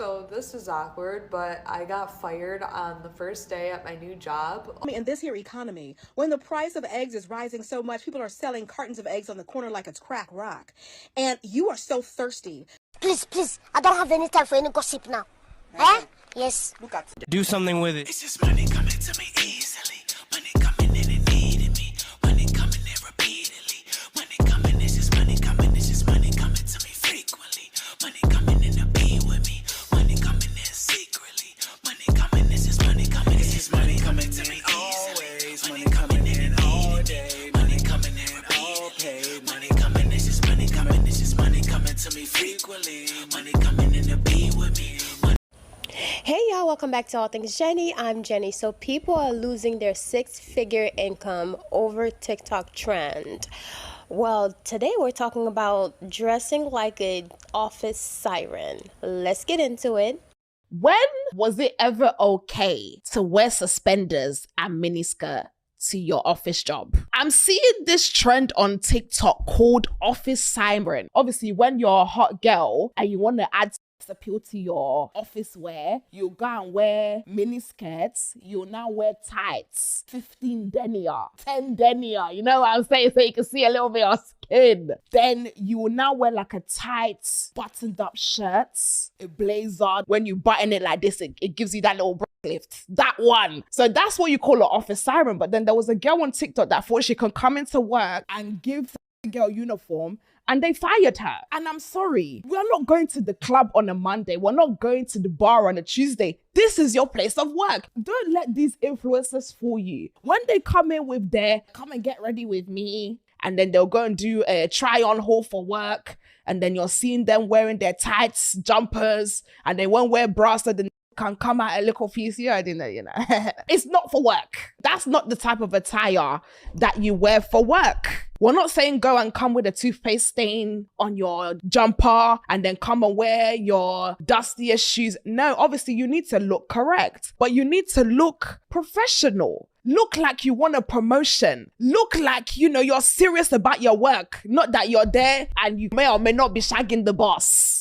So this is awkward, but I got fired on the first day at my new job. In this here economy, when the price of eggs is rising so much, people are selling cartons of eggs on the corner like it's crack rock. And you are so thirsty. Please, I don't have any time for any gossip now. Eh? Yes. Look at Do something with it. It's just money coming to me easily. Money coming in and needing me. Money coming in repeatedly. Money coming, it's just money coming. It's just money coming to me frequently. Money coming in to be with me. Money coming in secretly. Money coming, it's just money coming. It's just money coming to me always. Money coming in all day. Money coming in all paid. Money coming, it's just money coming. It's just money coming to me frequently. Money coming in to be with me. Hey y'all, welcome back to All Things Jenny. I'm Jenny. So people are losing their six-figure income over TikTok trend. Well, today we're talking about dressing like an office siren. Let's get into it. When was it ever okay to wear suspenders and miniskirt to your office job? I'm seeing this trend on TikTok called office siren. Obviously, when you're a hot girl and you want to add appeal to your office wear, you go and wear mini skirts, you now wear tights, 15 denier, 10 denier, you know what I'm saying, so you can see a little bit of skin. Then you will now wear like a tight buttoned up shirt, a blazer. When you button it like this, it gives you that little lift, that one. So that's what you call an office siren. But then there was a girl on TikTok that thought she could come into work and give the girl uniform, and they fired her. And I'm sorry, we're not going to the club on a Monday. We're not going to the bar on a Tuesday. This is your place of work. Don't let these influencers fool you. When they come in with their, come and get ready with me, and then they'll go and do a try on haul for work, and then you're seeing them wearing their tights, jumpers, and they won't wear bras so the can come out a little piece here. I didn't know, you know. It's not for work. That's not the type of attire that you wear for work. We're not saying go and come with a toothpaste stain on your jumper and then come and wear your dustiest shoes. No, obviously you need to look correct, but you need to look professional. Look like you want a promotion. Look like, you know, you're serious about your work. Not that you're there and you may or may not be shagging the boss.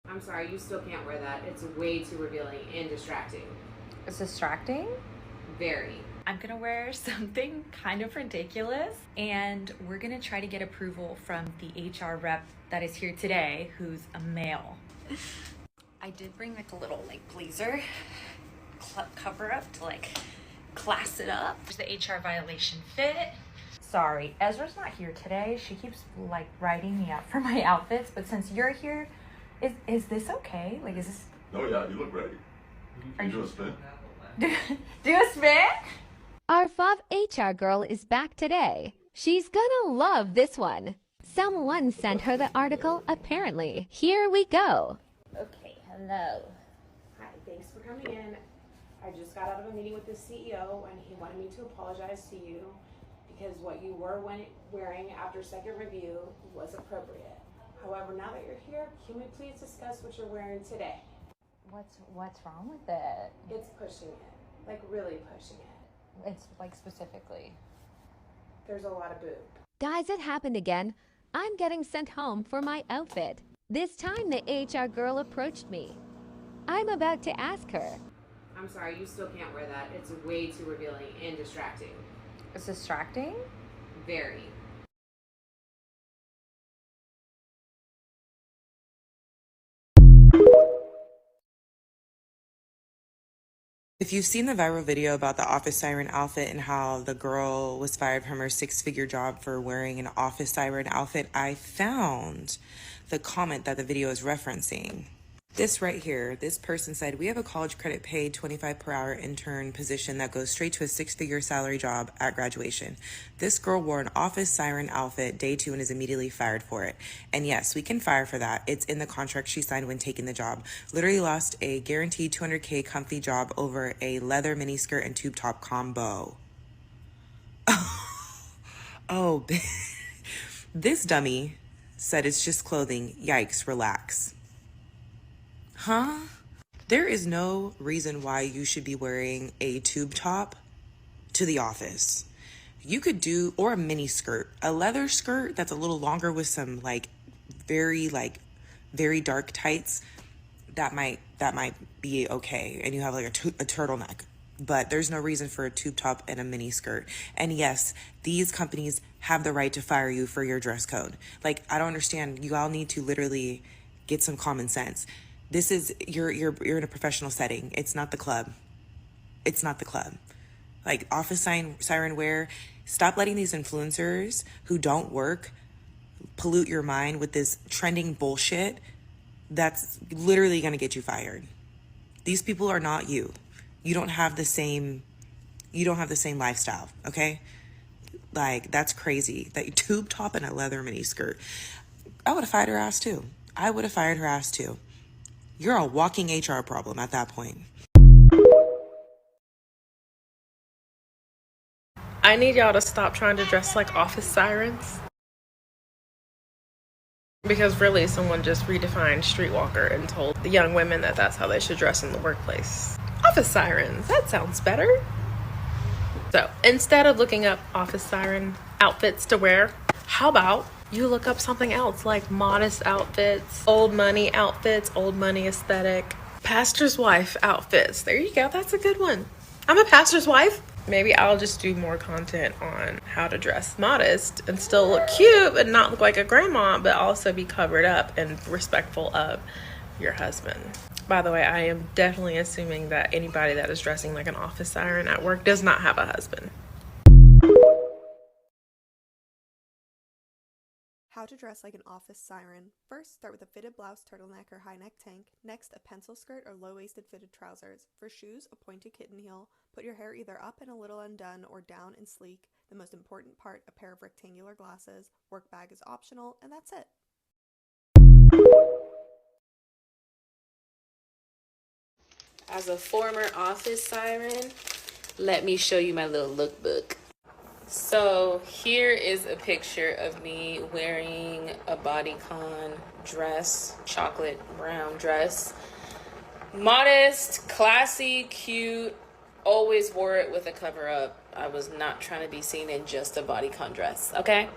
I'm sorry, you still can't wear that. It's way too revealing and distracting. It's distracting? Very. I'm gonna wear something kind of ridiculous, and we're gonna try to get approval from the HR rep that is here today, who's a male. I did bring like a little like blazer cover up to like class it up. There's the HR violation fit. Sorry, Ezra's not here today. She keeps like writing me up for my outfits, but since you're here, is this okay? Like, is this? Oh yeah, you look ready. Can you do a spin? Do a spin? Our Fav HR girl is back today. She's gonna love this one. Someone sent her the article, apparently. Here we go. Okay, hello. Hi, thanks for coming in. I just got out of a meeting with the CEO and he wanted me to apologize to you because what you were wearing after second review was appropriate. However, now that you're here, can we please discuss what you're wearing today? What's wrong with it? It's pushing it, like really pushing it. It's like specifically. There's a lot of boob. Guys, it happened again. I'm getting sent home for my outfit. This time the HR girl approached me. I'm about to ask her. I'm sorry, you still can't wear that. It's way too revealing and distracting. It's distracting? Very. If you've seen the viral video about the office siren outfit and how the girl was fired from her six-figure job for wearing an office siren outfit, I found the comment that the video is referencing. This right here, this person said, we have a college credit paid 25 per hour intern position that goes straight to a six-figure salary job at graduation. This girl wore an office siren outfit day 2 and is immediately fired for it. And yes, we can fire for that. It's in the contract she signed when taking the job. Literally lost a guaranteed $200K comfy job over a leather miniskirt and tube top combo. Oh, this dummy said it's just clothing. Yikes, relax. Huh? There is no reason why you should be wearing a tube top to the office. You could do, or a mini skirt, a leather skirt that's a little longer with some like very very dark tights, that might be okay, and you have like a turtleneck. But there's no reason for a tube top and a mini skirt. And yes, these companies have the right to fire you for your dress code. Like, I don't understand. You all need to literally get some common sense. This is, you're in a professional setting. It's not the club. It's not the club. Like, office siren wear. Stop letting these influencers who don't work pollute your mind with this trending bullshit that's literally going to get you fired. These people are not you. You don't have the same lifestyle, okay? Like, that's crazy. That tube top and a leather mini skirt. I would have fired her ass too. I would have fired her ass too. You're a walking HR problem at that point. I need y'all to stop trying to dress like office sirens. Because really, someone just redefined streetwalker and told the young women that that's how they should dress in the workplace. Office sirens, that sounds better. So instead of looking up office siren outfits to wear, how about you look up something else like modest outfits, old money outfits, old money aesthetic, pastor's wife outfits. There you go, that's a good one. I'm a pastor's wife. Maybe I'll just do more content on how to dress modest and still look cute and not look like a grandma, but also be covered up and respectful of your husband. By the way, I am definitely assuming that anybody that is dressing like an office siren at work does not have a husband. How to dress like an office siren. First, start with a fitted blouse, turtleneck, or high neck tank. Next, a pencil skirt or low-waisted fitted trousers. For shoes, a pointed kitten heel. Put your hair either up and a little undone or down and sleek. The most important part, a pair of rectangular glasses. Work bag is optional, and that's it. As a former office siren, let me show you my little lookbook. So here is a picture of me wearing a bodycon dress, chocolate brown dress. Modest, classy, cute, always wore it with a cover up. I was not trying to be seen in just a bodycon dress, okay?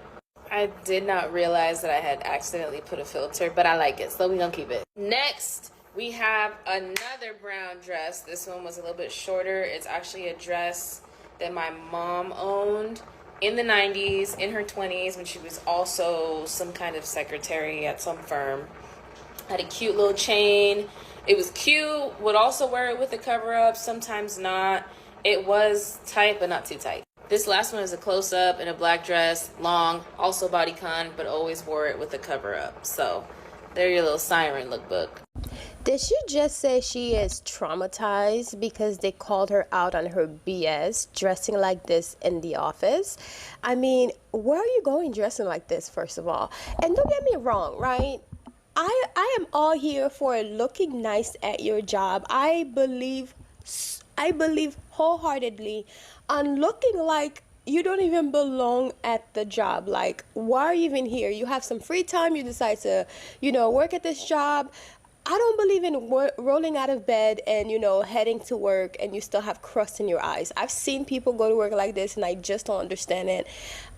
I did not realize that I had accidentally put a filter, but I like it, so we're gonna keep it. Next, we have another brown dress. This one was a little bit shorter. It's actually a dress that my mom owned in the 90s, in her 20s, when she was also some kind of secretary at some firm. Had a cute little chain. It was cute. Would also wear it with a cover up, sometimes not. It was tight, but not too tight. This last one is a close-up in a black dress, long, also bodycon, but always wore it with a cover up. So there your little siren lookbook. Did she just say she is traumatized because they called her out on her BS dressing like this in the office? I mean, where are you going dressing like this, first of all? And don't get me wrong, right? I am all here for looking nice at your job. I believe wholeheartedly on looking like you don't even belong at the job. Like, why are you even here? You have some free time. You decide to, work at this job. I don't believe in rolling out of bed and, heading to work and you still have crust in your eyes. I've seen people go to work like this and I just don't understand it.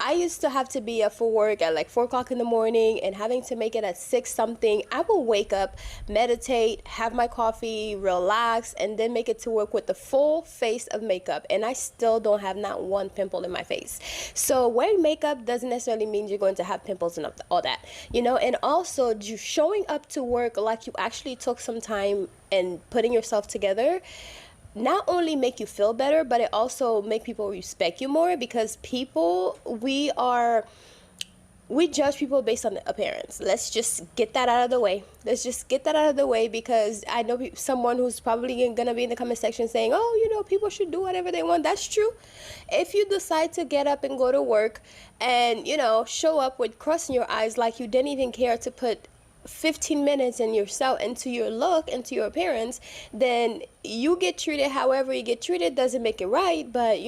I used to have to be up for work at like 4 o'clock in the morning and having to make it at 6 something. I will wake up, meditate, have my coffee, relax, and then make it to work with the full face of makeup. And I still don't have not one pimple in my face. So wearing makeup doesn't necessarily mean you're going to have pimples and all that, and also showing up to work like you actually took some time and putting yourself together not only make you feel better, but it also make people respect you more, because we judge people based on the appearance. Let's just get that out of the way. Because I know someone who's probably gonna be in the comment section saying, oh, people should do whatever they want. That's true. If you decide to get up and go to work and, show up with crust in your eyes like you didn't even care to put 15 minutes in yourself, into your look, into your appearance, then you get treated however you get treated. Doesn't make it right, but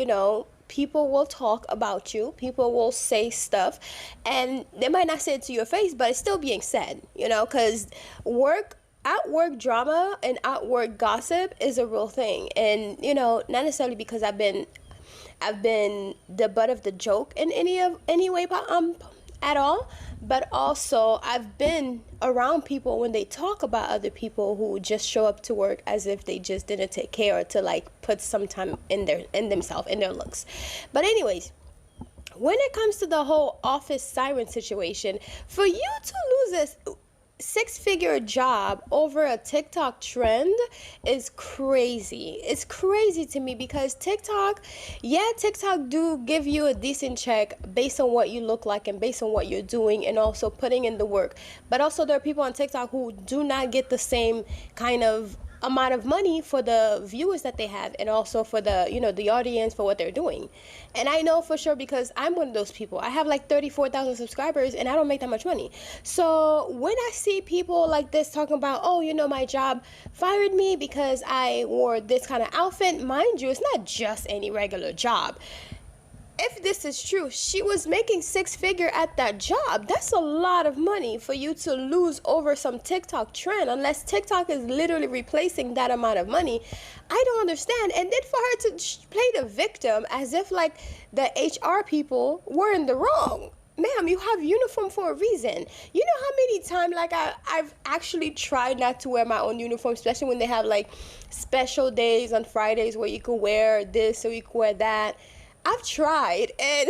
people will talk about you, people will say stuff, and they might not say it to your face, but it's still being said, because at work drama and at work gossip is a real thing. And not necessarily because I've been the butt of the joke in any way at all, but also I've been around people when they talk about other people who just show up to work as if they just didn't take care to like put some time in themselves, in their looks. But anyways, when it comes to the whole office siren situation, for you to lose a six-figure job over a TikTok trend is crazy. It's crazy to me because TikTok do give you a decent check based on what you look like and based on what you're doing and also putting in the work. But also there are people on TikTok who do not get the same kind of amount of money for the viewers that they have and also for the, you know, the audience for what they're doing. And I know for sure because I'm one of those people. I have like 34,000 subscribers and I don't make that much money. So when I see people like this talking about, oh, you know, my job fired me because I wore this kind of outfit, mind you, it's not just any regular job. If this is true, she was making six-figure at that job. That's a lot of money for you to lose over some TikTok trend, unless TikTok is literally replacing that amount of money. I don't understand. And then for her to play the victim as if like the HR people were in the wrong. Ma'am, you have uniform for a reason. You know how many times like I've actually tried not to wear my own uniform, especially when they have like special days on Fridays where you can wear this or you can wear that. I've tried, and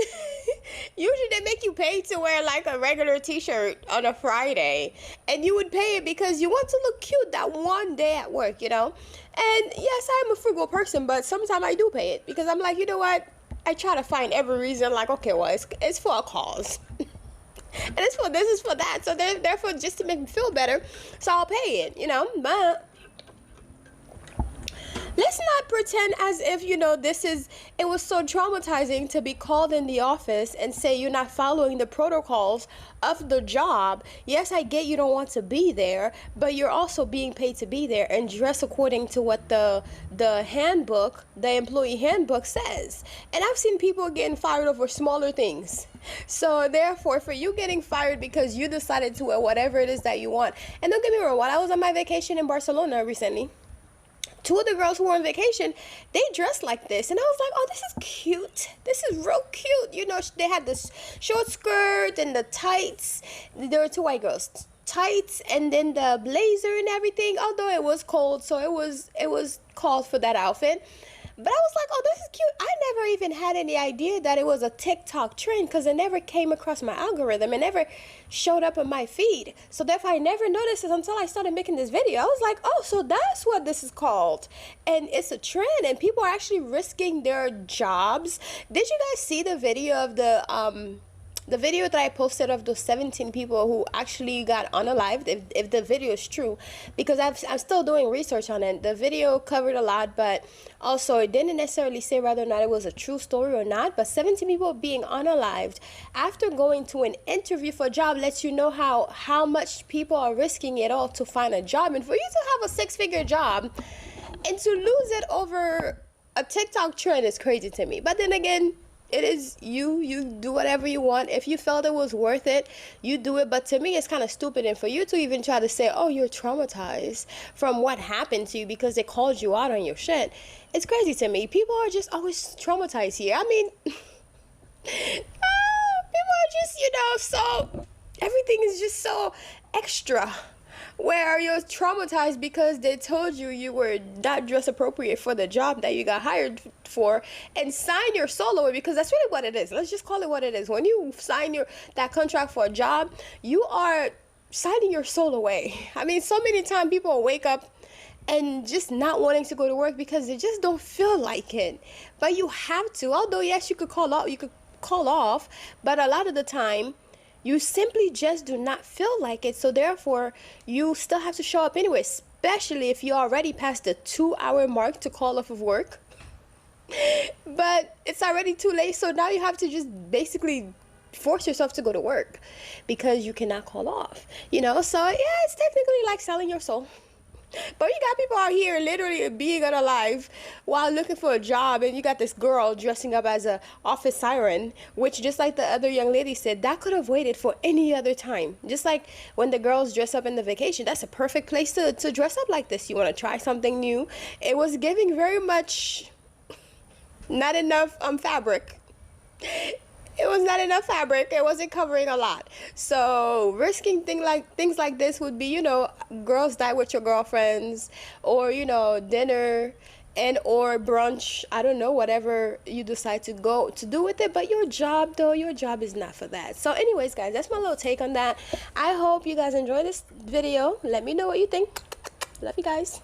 usually they make you pay to wear like a regular t-shirt on a Friday, and you would pay it because you want to look cute that one day at work, you know? And yes, I'm a frugal person, but sometimes I do pay it because I'm like, you know what? I try to find every reason like, okay, well, it's for a cause. And it's for this, it's for that. So therefore, just to make me feel better, so I'll pay it, you know? But let's not pretend as if, you know, it was so traumatizing to be called in the office and say you're not following the protocols of the job. Yes, I get you don't want to be there, but you're also being paid to be there and dress according to what the handbook, the employee handbook says. And I've seen people getting fired over smaller things. So therefore, for you getting fired because you decided to wear whatever it is that you want. And don't get me wrong, while I was on my vacation in Barcelona recently, two of the girls who were on vacation, they dressed like this. And I was like, oh, this is cute. This is real cute. You know, they had this short skirt and the tights. There were two white girls. Tights and then the blazer and everything. Although it was cold, so it was called for that outfit. But I was like, oh, this is cute. I never even had any idea that it was a TikTok trend because it never came across my algorithm. It never showed up on my feed. So therefore, I never noticed it until I started making this video. I was like, oh, so that's what this is called. And it's a trend and people are actually risking their jobs. Did you guys see the video of the video that I posted of those 17 people who actually got unalived, if the video is true, because I'm still doing research on it. The video covered a lot, but also it didn't necessarily say whether or not it was a true story or not, but 17 people being unalived after going to an interview for a job lets you know how much people are risking it all to find a job. And for you to have a six-figure job and to lose it over a TikTok trend is crazy to me. But then again, it is you do whatever you want. If you felt it was worth it, you do it. But to me, it's kind of stupid. And for you to even try to say, oh, you're traumatized from what happened to you because they called you out on your shit, it's crazy to me. People are just always traumatized here. I mean, people are just, you know, so everything is just so extra. Where you're traumatized because they told you were not dressed appropriate for the job that you got hired for and sign your soul away, because that's really what it is. Let's just call it what it is. When you sign that contract for a job, you are signing your soul away. I mean, so many times people wake up and just not wanting to go to work because they just don't feel like it. But you have to. Although, yes, you could call off, but a lot of the time, you simply just do not feel like it. So therefore, you still have to show up anyway, especially if you already passed the 2-hour mark to call off of work. But it's already too late. So now you have to just basically force yourself to go to work because you cannot call off, you know? So yeah, it's technically like selling your soul. But you got people out here literally being unalive while looking for a job, and you got this girl dressing up as a office siren, which, just like the other young lady said, that could have waited for any other time. Just like when the girls dress up in the vacation, that's a perfect place to dress up like this. You want to try something new. It was giving very much not enough fabric. it was not enough fabric. It wasn't covering a lot. So risking things like this would be, you know, girls' night with your girlfriends, or, you know, dinner and or brunch. I don't know, whatever you decide to go to do with it. But your job, though, your job is not for that. So anyways, guys, that's my little take on that. I hope you guys enjoy this video. Let me know what you think. Love you guys.